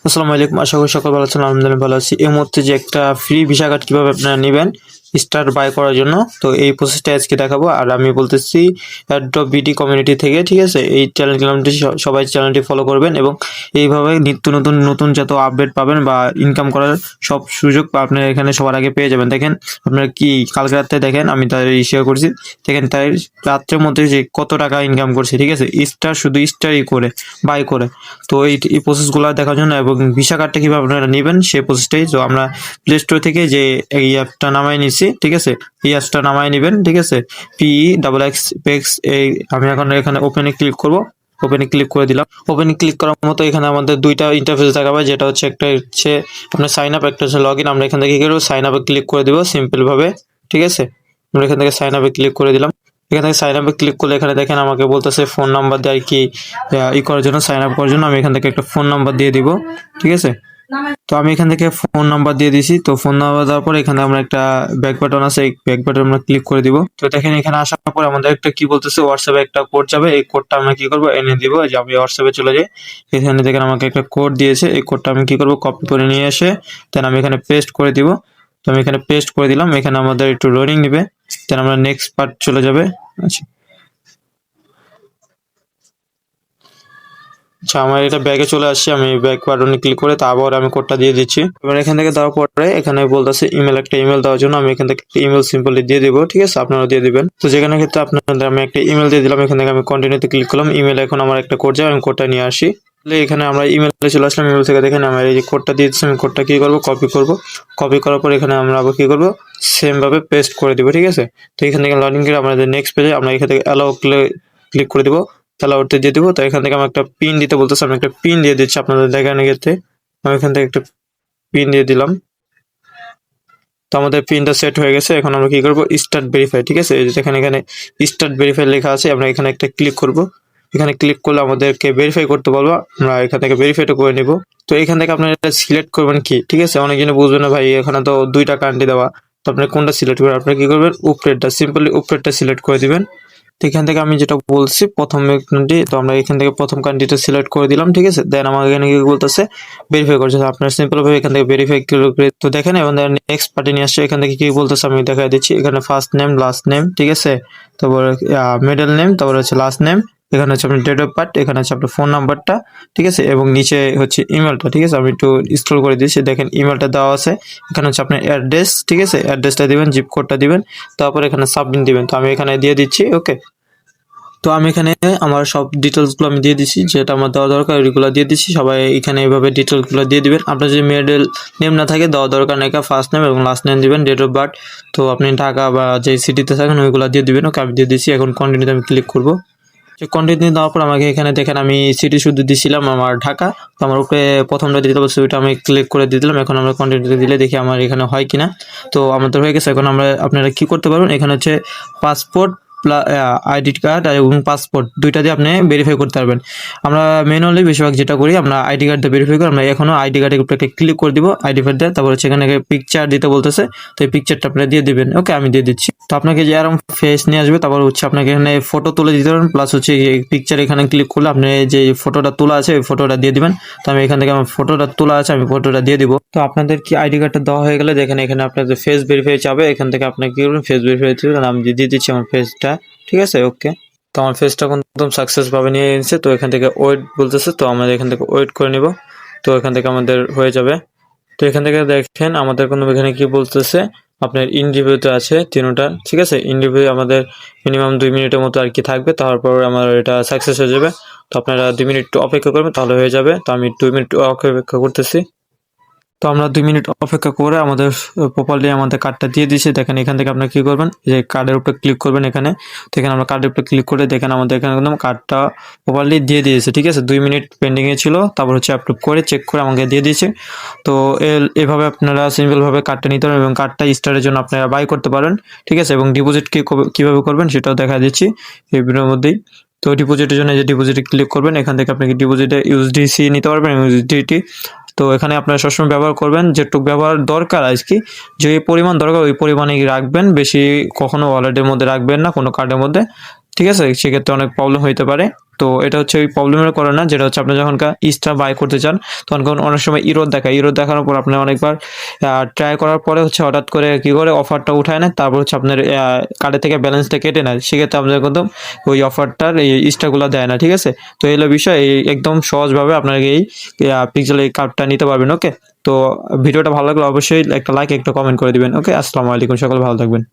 আসসালামু আলাইকুম। আশা করি সকল ভালো আছেন। আলহামদুলিল্লাহ ভালো আছি। এই মুহূর্তে যে একটা ফ্রি ভিসা কার্ড কিভাবে আপনারা নেবেন স্টার বাই করার জন্য, তো এই প্রসেসটা আজকে দেখাবো। আর আমি বলতেছি এয়ারড্রপ বিডি কমিউনিটি থেকে, ঠিক আছে? এই চ্যানেলটি সবাই চ্যানেলটি ফলো করবেন এবং এইভাবে নিত্য নতুন নতুন যত আপডেট পাবেন বা ইনকাম করার সব সুযোগ আপনারা এখানে সবার আগে পেয়ে যাবেন। দেখেন আপনারা কি কালকে রাতে দেখেন আমি তার শেয়ার করছি, দেখেন তাই রাত্রের মধ্যে যে কত টাকা ইনকাম করছে, ঠিক আছে? স্টার শুধু স্টারই করে বাই করে। তো এই প্রসেসগুলো দেখার জন্য এবং ভিসা কার্ডটা কিভাবে আপনারা নেবেন সেই প্রসেসটাই, তো আমরা প্লে স্টোর থেকে যে এই অ্যাপটা নামাই নিচ্ছি, ঠিক আছে? এই অ্যাপটা নামাই নেবেন, ঠিক আছে? PEXX এই আমি এখন এখানে ওপেনে ক্লিক করব। ওপেনে ক্লিক করে দিলাম। ওপেনে ক্লিক করার মতো এখানে আমাদের দুইটা ইন্টারফেস দেখাবে, যেটা হচ্ছে একটা হচ্ছে আপনার সাইন আপ, একটা হচ্ছে লগ ইন। আমরা এখান থেকে কি করবো, সাইন আপে ক্লিক করে দিব সিম্পল ভাবে, ঠিক আছে? আমরা এখান থেকে সাইন আপে ক্লিক করে দিলাম। এখান থেকে সাইন আপে ক্লিক করলে এখানে দেখেন আমাকে বলতেছে ফোন নাম্বার দিয়ে আর কি করার জন্য, সাইন আপ করার জন্য আমি এখান থেকে একটা ফোন নাম্বার দিয়ে দিব, ঠিক আছে? তো আমি এখান থেকে ফোন নাম্বার দিয়ে দিছি। তো ফোন নাম্বার দেওয়ার পর এখানে আমরা একটা ব্যাক বাটন আছে, এই ব্যাক বাটন আমরা ক্লিক করে দিব। তো দেখেন এখানে আসার পর আমাদের একটা কি বলতেছে, হোয়াটসঅ্যাপে একটা কোড যাবে। এই কোডটা আমরা কি করব, এনে দিব। যে আমি হোয়াটসঅ্যাপে চলে যাই, এখানে দেখেন আমাকে একটা কোড দিয়েছে। এই কোডটা আমি কি করব, কপি করে নিয়ে এসে দেন আমি এখানে পেস্ট করে দিব। তো আমি এখানে পেস্ট করে দিলাম। এখানে আমাদের একটু লোডিং নেবে, দেন আমরা নেক্সট পার্ট চলে যাবে। আচ্ছা আচ্ছা, আমার এটা ব্যাগে চলে আসছে। আমি ব্যাক বাটনে ক্লিক করে তারপর আমি কোডটা দিয়ে দিচ্ছি। এবার এখান থেকে দেওয়ার পরে এখানে বলতেছে ইমেল, একটা ইমেল দেওয়ার জন্য আমি এখান থেকে ইমেল সিম্পলি দিয়ে দিব, ঠিক আছে? আপনারা দিয়ে দিবেন। তো যেখানে ক্ষেত্রে আপনাদের আমি একটা ইমেল দিয়ে দিলাম। এখান থেকে আমি কন্টিনিউতে ক্লিক করলাম। ইমেল এখন আমার একটা কোড যাবে, আমি কোডটা নিয়ে আসি। এখানে আমরা ইমেলে চলে আসলাম। ইমেল থেকে দেখেন আমার এই যে কোডটা দিয়ে দিচ্ছি, আমি কোডটা কি করব, কপি করব। কপি করার পর এখানে আমরা আবার কি করব, সেম ভাবে পেস্ট করে দিব, ঠিক আছে? তো এখান থেকে লগ ইন করে আমাদের নেক্সট পেজে আমরা এখান থেকে অ্যালাউ ক্লিক করে দিব। উঠতে দিয়ে দিব। তো এখান থেকে আমি একটা পিন দিতে বলতেছে, আমি একটা পিন দিয়ে দিচ্ছি আপনাদের দেখানোর ক্ষেত্রে। আমি এখান থেকে একটা পিন দিয়ে দিলাম। তো আমাদের পিনটা সেট হয়ে গেছে। এখন আমরা কি করব, স্টার্ট ভেরিফাই, ঠিক আছে? এই যে দেখেন এখানে স্টার্ট ভেরিফাই লেখা আছে। আমরা এখানে একটা ক্লিক করব। এখানে ক্লিক করলে আমাদেরকে ভেরিফাই করতে বলবো, আমরা এখান থেকে ভেরিফাইটা করে নিব। তো এখান থেকে আপনারা সিলেক্ট করবেন কি, ঠিক আছে? অনেকজনে বুঝবে না ভাই, এখানে তো দুইটা কান্ট্রি দেওয়া, তো আপনি কোনটা সিলেক্ট করবেন? আপনি কি করবেন, উপরেরটা, সিম্পলি উপরেরটা সিলেক্ট করে দিবেন। তো এখান থেকে আমি যেটা বলছি প্রথম কান্ট্রি, তো আমরা এখান থেকে প্রথম কান্ট্রিটা সিলেক্ট করে দিলাম, ঠিক আছে? দেন আমাকে এখানে কি বলতেছে, ভেরিফাই করছে। আপনার সিম্পল ভাবে এখান থেকে ভেরিফাই করে, তো দেখেন এবং নেক্সট পার্টি নিয়ে আসছে। এখান থেকে কি বলতেছে আমি দেখা দিচ্ছি। এখানে ফার্স্ট নেম, লাস্ট নেম, ঠিক আছে? তারপর মিডল নেম, তারপর হচ্ছে লাস্ট নেম। এখানে হচ্ছে আপনার ডেট অফ বার্থ, এখানে হচ্ছে আপনার ফোন নাম্বারটা, ঠিক আছে? এবং নিচে হচ্ছে ইমেলটা, ঠিক আছে? আমি একটু স্ক্রল করে দিচ্ছি, দেখেন ইমেলটা দেওয়া আছে। এখানে হচ্ছে আপনার অ্যাড্রেস, ঠিক আছে? অ্যাড্রেসটা দিবেন, জিপ কোডটা দিবেন, তারপর এখানে সাবমিট দিবেন। তো আমি এখানে দিয়ে দিচ্ছি, ওকে। তো আমি এখানে আমার সব ডিটেলসগুলো আমি দিয়ে দিচ্ছি, যেটা আমার দেওয়া দরকার ওইগুলো দিয়ে দিচ্ছি। সবাই এখানে এইভাবে ডিটেলসগুলো দিয়ে দিবেন। আপনার যদি মিডল নেম না থাকে দেওয়া দরকার নেই, ফার্স্ট নেম এবং লাস্ট নেম দিবেন, ডেট অফ বার্থ। তো আপনি ঢাকা বা যে সিটিতে থাকেন ওইগুলো দিয়ে দিবেন, ওকে। আমি দিয়ে দিচ্ছি। এখন কন্টিনিউতে আমি ক্লিক করব। কন্টিনিউ দেওয়ার পর আমাকে এখানে দেখেন আমি সিটি শুধু দিছিলাম আমার ঢাকা। তো আমার উপরে প্রথমটা দিতে বলছে, ওইটা আমি ক্লিক করে দিয়ে দিলাম। এখন আমরা কন্টিনিউতে দিলে দেখি আমার এখানে হয় কিনা। তো আমাদের হয়ে গেছে। এখন আপনারা কি করতে পারবেন, এখানে হচ্ছে পাসপোর্ট আইডি কার্ড এবং পাসপোর্ট দুইটা দিয়ে আপনি ভেরিফাই করতে পারবেন। আমরা ম্যানুয়ালি বেশিরভাগ যেটা করি, আমরা আইডি কার্ড দিয়ে ভেরিফাই করি। আমরা এখনো আইডি কার্ডের উপরে ক্লিক করে দিব, আইডি কার্ড দিয়ে। তারপর সেখানে পিকচার দিতে বলতেছে, তো এই পিকচারটা আপনি দিয়ে দিবেন, ওকে। আমি দিয়ে দিচ্ছি। তো আপনাকে যে এরকম ফেস নিয়ে আসবে, তারপর হচ্ছে আপনাকে এখানে ফটো তুলে দিতে পারবেন, প্লাস হচ্ছে এই পিকচার এখানে ক্লিক করলে আপনি যে ফটোটা তোলা আছে ওই ফটোটা দিয়ে দিবেন। তো আমি এখান থেকে আমার ফটোটা তোলা আছে, আমি ফটোটা দিয়ে দিব। তো আপনাদের কি আইডি কার্ডটা দেওয়া হয়ে গেলে দেখেন এখানে আপনাদের ফেস ভেরিফাই চাবে। এখান থেকে আপনি কি করবেন, ফেস ভেরিফাই দিবেন। আমি দিয়ে দিচ্ছি আমার ফেসটা, ঠিক আছে, ওকে। তো আমার ফেসটা একদম সাকসেস ভাবে নিয়ে এসেছে। তো এখান থেকে ওয়েট বলতেছে, তো আমাদের এখান থেকে ওয়েট করে নিব। তো এখান থেকে আমাদের হয়ে যাবে। তো এখান থেকে দেখেন আমাদের কোনো এখানে কি বলতেছে, আপনার ইন্টারভিউতে আছে তিনটা, ঠিক আছে? ইন্টারভিউ আমাদের মিনিমাম 2 মিনিটের মতো আর কি থাকবে, তারপর আমার এটা সাকসেস হয়ে যাবে। তো আপনারা 2 মিনিট অপেক্ষা করবেন, তাহলে হয়ে যাবে। তো আমি 2 মিনিট অপেক্ষা করতেছি। তো আমরা 2 মিনিট অপেক্ষা করে আমাদের প্রপারলি আমাদের কার্ডটা দিয়ে দিয়েছে। দেখেন এখান থেকে আপনারা কি করবেন, যে কার্ডের উপরে ক্লিক করবেন এখানে। তো এখানে আমরা কার্ডের উপরে ক্লিক করে দেখেন আমাদের এখানে একদম কার্ডটা প্রপারলি দিয়ে দিয়েছে, ঠিক আছে? 2 মিনিট পেন্ডিংয়ে ছিল, তারপর হচ্ছে অ্যাপ্রুভ করে চেক করে আমাকে দিয়ে দিয়েছে। তো এভাবে আপনারা সিম্পলভাবে কার্ডটা নিতে পারেন এবং কার্ডটা স্টারের জন্য আপনারা বাই করতে পারেন, ঠিক আছে? এবং ডিপোজিট কীভাবে করবেন সেটাও দেখা দিচ্ছি এই ভিডিওর মধ্যেই। তো ডিপোজিটের জন্য যে ডিপোজিটে ক্লিক করবেন, এখান থেকে আপনি ডিপোজিটে ইউএসডিসি নিতে পারবেন, ইউএসডিটি। তো এখানে আপনারা সবসময় ব্যবহার করবেন যেটুকু ব্যবহার দরকার আজকে, যে পরিমাণ দরকার ওই পরিমাণে রাখবেন, বেশি কখনো ওয়ালেটের মধ্যে রাখবেন না কোনো কার্ডের মধ্যে। ঠিক আছে, সেক্ষেত্রে অনেক প্রবলেম হইতে পারে। তো এটা হচ্ছে ওই প্রবলেমের কারণে না, যেটা হচ্ছে আপনি যখন ইস্টটা বাই করতে চান তখন অনেক সময় ইরোর দেখায়, ইরোর দেখানোর পর আপনি অনেকবার ট্রাই করার পরে হচ্ছে হঠাৎ করে কি করে অফারটা উঠায় নেয়, তারপর হচ্ছে আপনার কার্ডের থেকে ব্যালেন্সটা কেটে নেয়, সেক্ষেত্রে আপনার কিন্তু ওই অফারটার এই ইস্টাগুলো দেয় না। ঠিক আছে, তো এই হলো বিষয়। এই একদম সহজভাবে আপনার এই পিক্সেল এই কার্ডটা নিতে পারবেন। ওকে, তো ভিডিওটা ভালো লাগলে অবশ্যই একটা লাইক একটা কমেন্ট করে দিবেন। ওকে, আসসালামু আলাইকুম, সকলে ভালো থাকবেন।